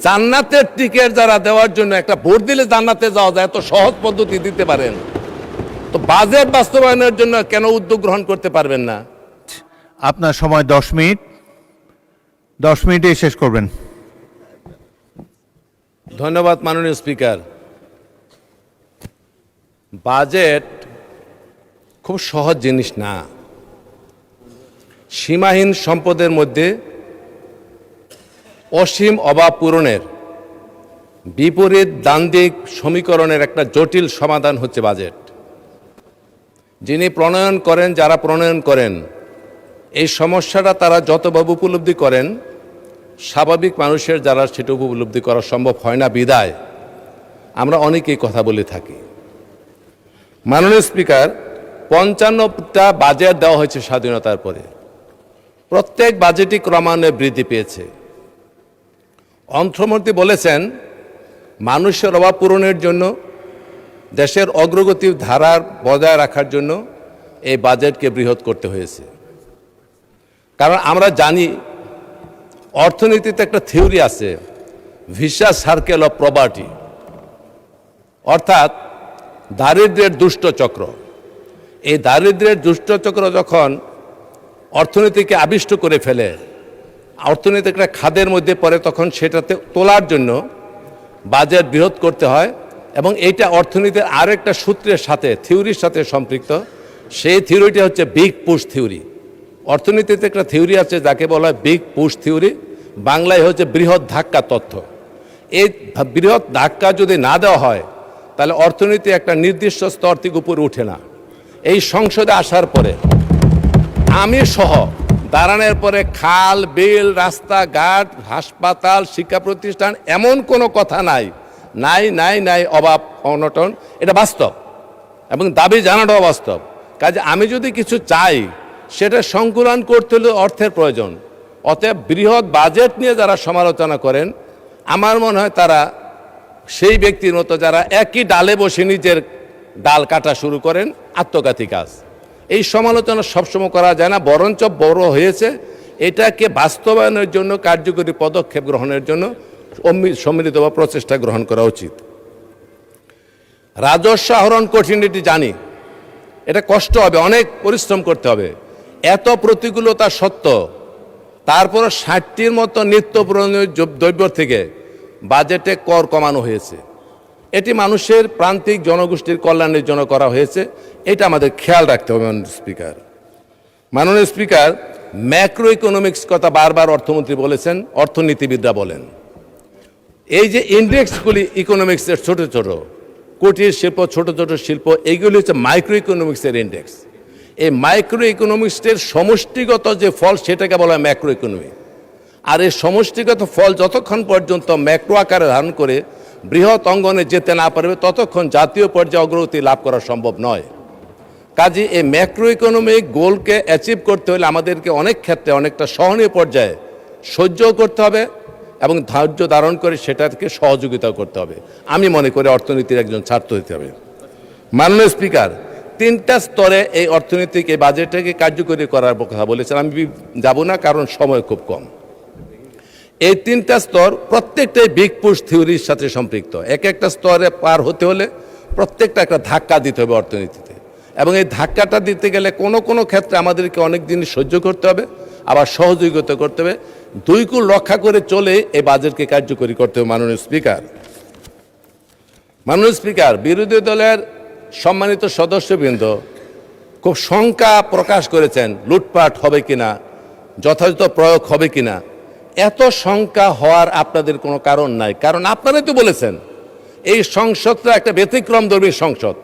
জান্নাতের টিকিট যারা দেওয়ার জন্য একটা ভোট দিলে জান্নাতে যাওয়া যায়, এত সহজ পদ্ধতি দিতে পারেন, তো বাজেট বাস্তবায়নের জন্য কেন উদ্যোগ গ্রহণ করতে পারবেন না? আপনার সময় 10 মিনিট, 10 মিনিটে শেষ করবেন। ধন্যবাদ মাননীয় স্পিকার। বাজেট খুব সহজ জিনিস না। সীমাহীন সম্পদের মধ্যে অসীম অভাব পূরণের বিপরীত দ্বান্দ্বিক সমীকরণের একটা জটিল সমাধান হচ্ছে বাজেট। যিনি প্রণয়ন করেন, যারা প্রণয়ন করেন, এই সমস্যাটা তারা যতভাবে উপলব্ধি করেন, স্বাভাবিক মানুষের যারা সেটা উপলব্ধি করা সম্ভব হয় না বিদায় আমরা অনেকেই কথা বলে থাকি। মাননীয় স্পিকার, 55টা বাজেট দেওয়া হয়েছে স্বাধীনতার পরে। প্রত্যেক বাজেটই ক্রমান্বয়ে বৃদ্ধি পেয়েছে। অর্থমন্ত্রী বলেছেন মানুষের অভাব পূরণের জন্য, দেশের অগ্রগতির ধারার বজায় রাখার জন্য এই বাজেটকে বৃহৎ করতে হয়েছে। কারণ আমরা জানি অর্থনীতিতে একটা থিওরি আছে, ভিশাস সার্কেল অফ প্রপার্টি, অর্থাৎ দারিদ্র্যের দুষ্ট চক্র। এই দারিদ্র্যের দুষ্ট চক্র যখন অর্থনীতিকে আবিষ্ট করে ফেলে, অর্থনীতি একটা খাদের মধ্যে পড়ে, তখন সেটাতে তোলার জন্য বাজেট বৃহৎ করতে হয়। এবং এইটা অর্থনীতির আরেকটা সূত্রের সাথে, থিওরির সাথে সম্পৃক্ত। সেই থিওরিটা হচ্ছে বিগ পুশ থিওরি। অর্থনীতিতে একটা থিওরি আছে যাকে বলা হয় বিগ পুশ থিওরি, বাংলায় হচ্ছে বৃহৎ ধাক্কা তত্ত্ব। এই বৃহৎ ধাক্কা যদি না দেওয়া হয় তাহলে অর্থনীতি একটা নির্দিষ্ট স্তর থেকে উপরে উঠে না। এই সংসদে আসার পরে আমি সহ দাঁড়ানোর পরে খাল, বিল, রাস্তাঘাট, হাসপাতাল, শিক্ষা প্রতিষ্ঠান, এমন কোনো কথা নাই নাই নাই নাই অভাব অনটন। এটা বাস্তব এবং দাবি জানাটাও বাস্তব। কাজে আমি যদি কিছু চাই সেটা সংকুলন করতে হলে অর্থের প্রয়োজন। অতএব বৃহৎ বাজেট নিয়ে যারা সমালোচনা করেন, আমার মনে হয় তারা সেই ব্যক্তির মতো যারা একই ডালে বসে নিজের ডাল কাটা শুরু করেন, আত্মঘাতী কাজ। এই সমালোচনা সবসময় করা যায় না, বরঞ্চ বড় হয়েছে এটাকে বাস্তবায়নের জন্য কার্যকরী পদক্ষেপ গ্রহণের জন্য সম্মিলিত বা প্রচেষ্টা গ্রহণ করা উচিত। রাজস্ব আহরণ কঠিন, এটি জানি, এটা কষ্ট হবে, অনেক পরিশ্রম করতে হবে। এত প্রতিকূলতা সত্ত্বেও তারপর 60টির মতো নিত্য প্রয়োজনীয় দ্রব্য থেকে বাজেটে কর কমানো হয়েছে। এটি মানুষের প্রান্তিক জনগোষ্ঠীর কল্যাণের জন্য করা হয়েছে, এটা আমাদের খেয়াল রাখতে হবে। মাননীয় স্পিকার, মাননীয় স্পিকার, ম্যাক্রো ইকোনমিক্স কথা বারবার অর্থমন্ত্রী বলেছেন, অর্থনীতিবিদরা বলেন। এই যে ইন্ডেক্সগুলি ইকোনমিক্সের ছোট ছোট কুটির শিল্প, ছোট ছোট শিল্প, এইগুলি হচ্ছে মাইক্রো ইকোনমিক্সের ইন্ডেক্স। এই মাইক্রো ইকোনমিক্সের সমষ্টিগত যে ফল সেটাকে বলা হয় ম্যাক্রো ইকোনমি। আর এই সমষ্টিগত ফল যতক্ষণ পর্যন্ত ম্যাক্রো আকারে ধারণ করে বৃহৎ অঙ্গনে যেতে না পারবে, ততক্ষণ জাতীয় পর্যায়ে অগ্রগতি লাভ করা সম্ভব নয়। কাজে এই ম্যাক্রো ইকোনমিক গোলকে অ্যাচিভ করতে হলে আমাদেরকে অনেক ক্ষেত্রে অনেকটা সহনীয় পর্যায়ে সহ্য করতে হবে এবং ধৈর্য ধারণ করে সেটাকে সহযোগিতা করতে হবে। আমি মনে করি অর্থনীতির একজন ছাত্র হতে হবে। মাননীয় স্পিকার, 3টা স্তরে এই অর্থনৈতিক এই বাজেটটাকে কার্যকরী করার কথা বলেছেন। আমি যাব না কারণ সময় খুব কম। এই 3টা স্তর প্রত্যেকটাই বিগ পুশ থিওরির সাথে সম্পৃক্ত। এক একটা স্তরে পার হতে হলে প্রত্যেকটা একটা ধাক্কা দিতে হবে অর্থনীতিতে, এবং এই ধাক্কাটা দিতে গেলে কোনো কোনো ক্ষেত্রে আমাদেরকে অনেক জিনিস সহ্য করতে হবে, আবার সহযোগিতা করতে হবে। দুই কুল রক্ষা করে চলে এই বাজেটকে কার্যকরী করতে হবে। মাননীয় স্পিকার, মাননীয় স্পিকার, বিরোধী দলের সম্মানিত সদস্যবৃন্দ খুব শঙ্কা প্রকাশ করেছেন লুটপাট হবে কিনা, যথাযথ প্রয়োগ হবে কিনা। এত শঙ্কা হওয়ার আপনাদের কোনো কারণ নাই, কারণ আপনারাই তো বলেছেন এই সংসদটা একটা ব্যতিক্রমধর্মী সংসদ।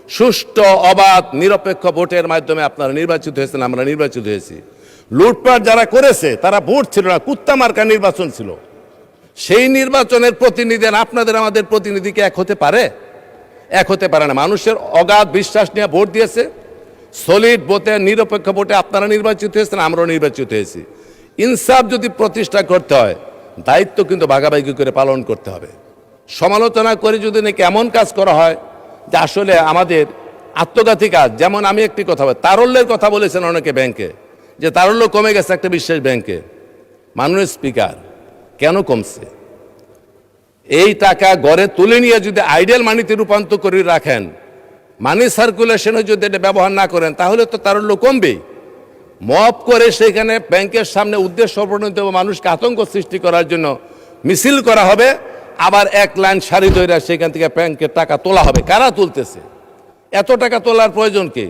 সুষ্ঠু, অবাধ, নিরপেক্ষ ভোটের মাধ্যমে আপনারা নির্বাচিত হয়েছেন, আমরা নির্বাচিত হয়েছি। লুটপাট যারা করেছে তারা ভোট ছিল না, কুত্তা মার্কা নির্বাচন ছিল। সেই নির্বাচনের প্রতিনিধি আপনাদের আমাদের প্রতিনিধিকে এক হতে পারে? এক হতে পারে না। মানুষের অগাধ বিশ্বাস নিয়ে ভোট দিয়েছে, সলিড ভোটে, নিরপেক্ষ ভোটে আপনারা নির্বাচিত হয়েছেন, আমরাও নির্বাচিত হয়েছি। ইনসাফ যদি প্রতিষ্ঠা করতে হয়, দায়িত্ব কিন্তু ভাগাভাগি করে পালন করতে হবে। সমালোচনা করে যদি নাকি এমন কাজ করা হয় যে আসলে আমাদের আত্মঘাতী কাজ, যেমন আমি একটি কথা বলি, তারল্যের কথা বলেছেন অনেকে ব্যাংকে, যে তারল্য কমে গেছে একটা বিশেষ ব্যাংকে। মাননীয় স্পিকার, কেন কমছে? এই টাকা গড়ে তুলে নিয়ে যদি আইডিয়াল মানিতে রূপান্তর করে রাখেন, মানি সার্কুলেশনে যদি এটা ব্যবহার না করেন, তাহলে তো তারল্য কমবেই। মব করে সেখানে ব্যাংকের সামনে উদ্দেশ্য প্রণোদিত মানুষকে আতঙ্ক সৃষ্টি করার জন্য মিছিল করা হবে, আবার এক লাইন সারি ধরে সেখান থেকে ব্যাংকের টাকা তোলা হবে। কারা তুলতেছে? এত টাকা তোলার প্রয়োজন কি?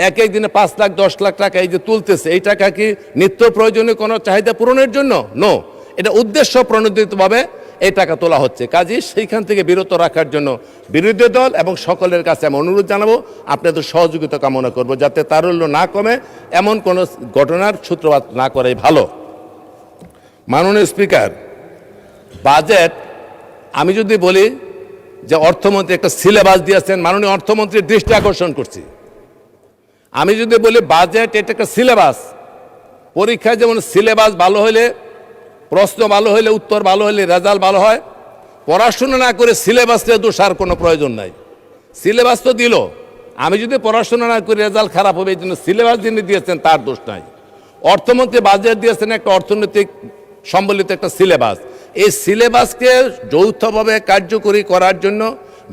এক এক দিনে 5 লাখ 10 লাখ টাকা এই যে তুলতেছে, এই টাকা কি নিত্য প্রয়োজনীয় কোনো চাহিদা পূরণের জন্য? নো, এটা উদ্দেশ্য প্রণোদিতভাবে এই টাকা তোলা হচ্ছে। কাজেই সেইখান থেকে বিরত রাখার জন্য বিরোধী দল এবং সকলের কাছে আমি অনুরোধ জানাবো, আপনাদের সহযোগিতা কামনা করব, যাতে তারল্য না কমে, এমন কোনো ঘটনার সূত্রপাত না করাই ভালো। মাননীয় স্পিকার, বাজেট আমি যদি বলি যে অর্থমন্ত্রী একটা সিলেবাস দিয়েছেন, মাননীয় অর্থমন্ত্রীর দৃষ্টি আকর্ষণ করছি। আমি যদি বলি বাজেট এটা একটা সিলেবাস, পরীক্ষায় যেমন সিলেবাস ভালো হলে, প্রশ্ন ভালো হলে, উত্তর ভালো হলে রেজাল্ট ভালো হয়, পড়াশোনা না করে সিলেবাসে দোষার কোনো প্রয়োজন নাই। সিলেবাস তো দিল, আমি যদি পড়াশোনা না করে রেজাল্ট খারাপ হবে, এই জন্য সিলেবাস যিনি দিয়েছেন তার দোষ নাই। অর্থমন্ত্রী বাজেট দিয়েছেন একটা অর্থনৈতিক সম্বলিত একটা সিলেবাস। এই সিলেবাসকে যৌথভাবে কার্যকরী করার জন্য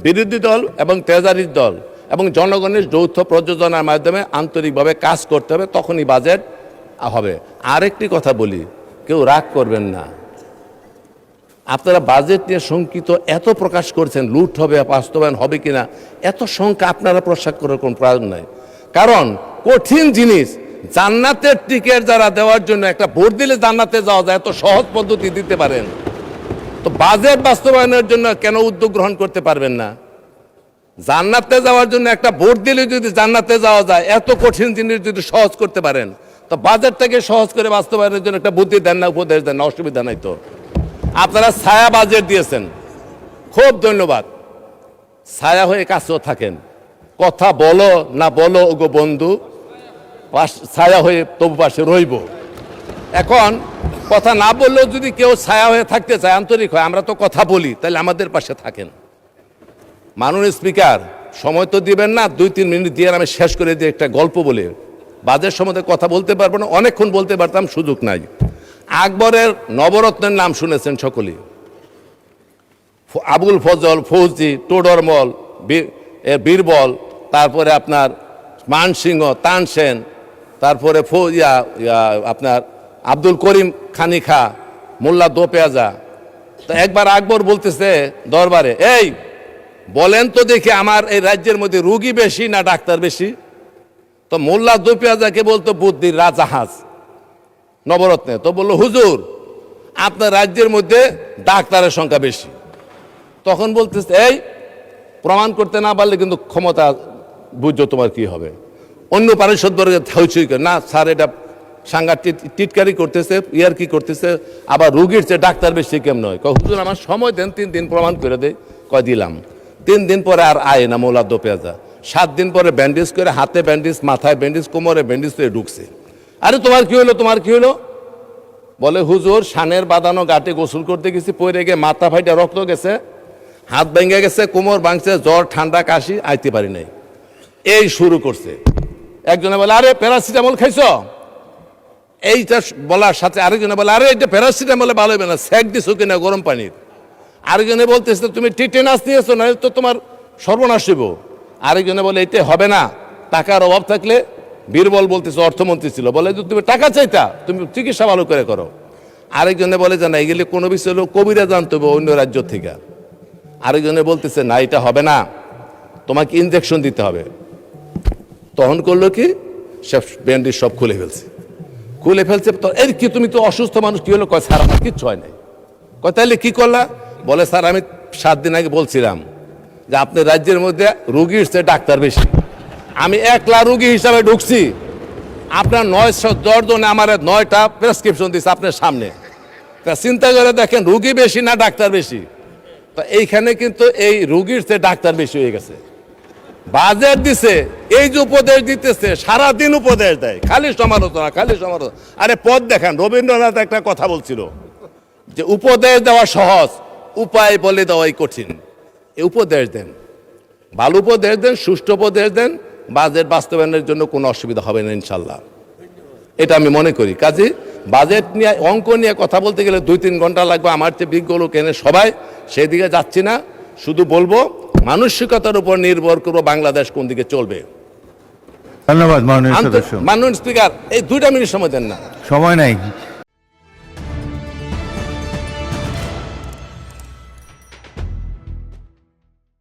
বিরোধী দল এবং ট্রেজারি দল এবং জনগণের যৌথ প্রযোজনার মাধ্যমে আন্তরিকভাবে কাজ করতে হবে, তখনই বাজেট হবে। আরেকটি কথা বলি, কেউ রাগ করবেন না, আপনারা বাজেট নিয়ে শঙ্কিত এত প্রকাশ করছেন, লুট হবে, বাস্তবায়ন হবে কিনা, এত শঙ্কা আপনারা প্রকাশ করার কোনো প্রয়োজন নাই। কারণ কঠিন জিনিস, জান্নাতের টিকিট যারা দেওয়ার জন্য একটা ভোট দিলে জান্নাতে যাওয়া যায়, এত সহজ পদ্ধতি দিতে পারেন, তো বাজেট বাস্তবায়নের জন্য কেন উদ্যোগ গ্রহণ করতে পারবেন না? জান্নাতে যাওয়ার জন্য একটা ভোট দিলে যদি জান্নাতে যাওয়া যায়, এত কঠিন জিনিস যদি সহজ করতে পারেন, তো বাজেটটাকে সহজ করে বাস্তবায়নের জন্য একটা বুদ্ধি দেন না, উপদেশ দেন না, অসুবিধা নাই তো। আপনারা ছায়া বাজেট দিয়েছেন, খুব ধন্যবাদ। ছায়া হয়ে কাছেও থাকেন, কথা বলো না বলো ওগো বন্ধু, ছায়া হয়ে তবু পাশে রইব। এখন কথা না বললেও যদি কেউ ছায়া হয়ে থাকতে চায়, আন্তরিক হয়, আমরা তো কথা বলি, তাহলে আমাদের পাশে থাকেন। মাননীয় স্পিকার, সময় তো দিবেন না, 2-3 মিনিট দিয়ে আমি শেষ করে দিয়ে একটা গল্প বলে, বাজেট সম্বন্ধে কথা বলতে পারবো না, অনেকক্ষণ বলতে পারতাম, সুযোগ নাই। আকবরের নবরত্নের নাম শুনেছেন সকলেই, আবুল ফজল, ফৌজি, টোডরমল, বীরবল, তারপরে আপনার মানসিংহ, তানসেন, তারপরে আপনার আব্দুল করিম খানি খা, মোল্লা দোপেয়াজা। তো একবার আকবর বলতেছে দরবারে, এই বলেন তো দেখি আমার এই রাজ্যের মধ্যে রুগী বেশি না ডাক্তার বেশি? তো মোল্লা দোপেয়াজাকে বলতো বুদ্ধির রাজাহাজ নবরত্নে। তো বললো, হুজুর আপনার রাজ্যের মধ্যে ডাক্তারের সংখ্যা বেশি। তখন বলতেছে, এই প্রমাণ করতে না পারলে কিন্তু ক্ষমতা বুঝছো তোমার কি হবে। অন্য পারিষদ বর্গের হইচই করে, না স্যার এটা সাংঘাতিক টিটকারি করতেছে, কি করতেছে, আবার রুগীর চেয়ে ডাক্তার বেশি কেমন হয়। হুজুর আমার সময় দেন, 3 দিন প্রমাণ করে দেয়। দিলাম। 3 দিন পরে আর আয় না মোল্লা দোপেয়াজা। 7 দিন পরে ব্যান্ডেজ করে, হাতে ব্যান্ডেজ, মাথায় ব্যান্ডেজ, কোমরে ব্যান্ডেজ করে ঢুকছে। আরে তোমার কি হলো, তোমার কি হলো? বলে, হুজুর সানের বাঁধানো ঘাটে গোসল করতে গেছি, পরে গিয়ে মাথা ফাইটা রক্ত গেছে, হাত ভেঙে গেছে, কোমর ভাঙছে, জ্বর ঠান্ডা কাশি, আইতে পারি নাই। এই শুরু করছে। একজনে বলে, আরে প্যারাসিটামল খাইছ? এইটা বলার সাথে আরেকজনে বলে, আরে এটা প্যারাসিটামলে ভালো হবে না, সেক দিছো কিনা গরম পানির। আরেকজনে বলতেছে, তুমি টিটেনাস নিয়েছো না, তো তোমার সর্বনাশ হইব। আরেকজনে বলে, এটা হবে না, টাকার অভাব থাকলে। বীরবল বলতেছে, অর্থমন্ত্রী ছিল, বলে তুমি টাকা চাইতা, তুমি চিকিৎসা ভালো করে করো। আরেকজনে বলে যে না, এগুলি কোনো বিষয় হলো কবিরা জানতে হবে অন্য রাজ্য থেকে। আরেকজনে বলতেছে, না এটা হবে না, তোমাকে ইনজেকশন দিতে হবে। তখন করলো কি, সব ব্যান্ডেজ সব খুলে ফেলছে। তো এর কি, তুমি তো অসুস্থ মানুষ, কি হলো? কয় স্যার আমার কিচ্ছু হয় নাই। কয় তাহলে কি করলা? বলে, স্যার আমি 7 দিন আগে বলছিলাম যে আপনার রাজ্যের মধ্যে রুগীর চেয়ে ডাক্তার বেশি। আমি একলা রুগী হিসাবে ঢুকছি, আপনার 910 জনে আমার 9টা প্রেসক্রিপশন দিচ্ছে আপনার সামনে। তা চিন্তা করে দেখেন, রুগী বেশি না ডাক্তার বেশি? তো এইখানে কিন্তু এই রুগীর চেয়ে ডাক্তার বেশি হয়ে গেছে। বাজেট দিছে, এই যে উপদেশ দিতেছে, সারাদিন উপদেশ দেয়, খালি সমালোচনা, খালি সমালোচনা। আরে পদ দেখান। রবীন্দ্রনাথ একটা কথা বলছিল যে উপদেশ দেওয়া সহজ, উপায় বলে দেওয়াই কঠিন। এই উপদেশ দেন, ভালো উপদেশ দেন, সুষ্ঠু উপদেশ দেন, বাজেট বাস্তবায়নের জন্য কোনো অসুবিধা হবে না ইনশাল্লাহ। এটা আমি মনে করি। কাজে বাজেট নিয়ে অঙ্ক নিয়ে কথা বলতে গেলে 2-3 ঘন্টা লাগবে, আমার চেয়ে বিজ্ঞ লোক এনে সবাই সেদিকে যাচ্ছি না। শুধু বলবো মানসিকতার উপর নির্ভর করবো বাংলাদেশ কোন দিকে চলবে। ধন্যবাদ মাননীয় সদস্য। মাননীয় স্পিকার, এই 2টা মিনিট সময় দেন না। সময় নাই।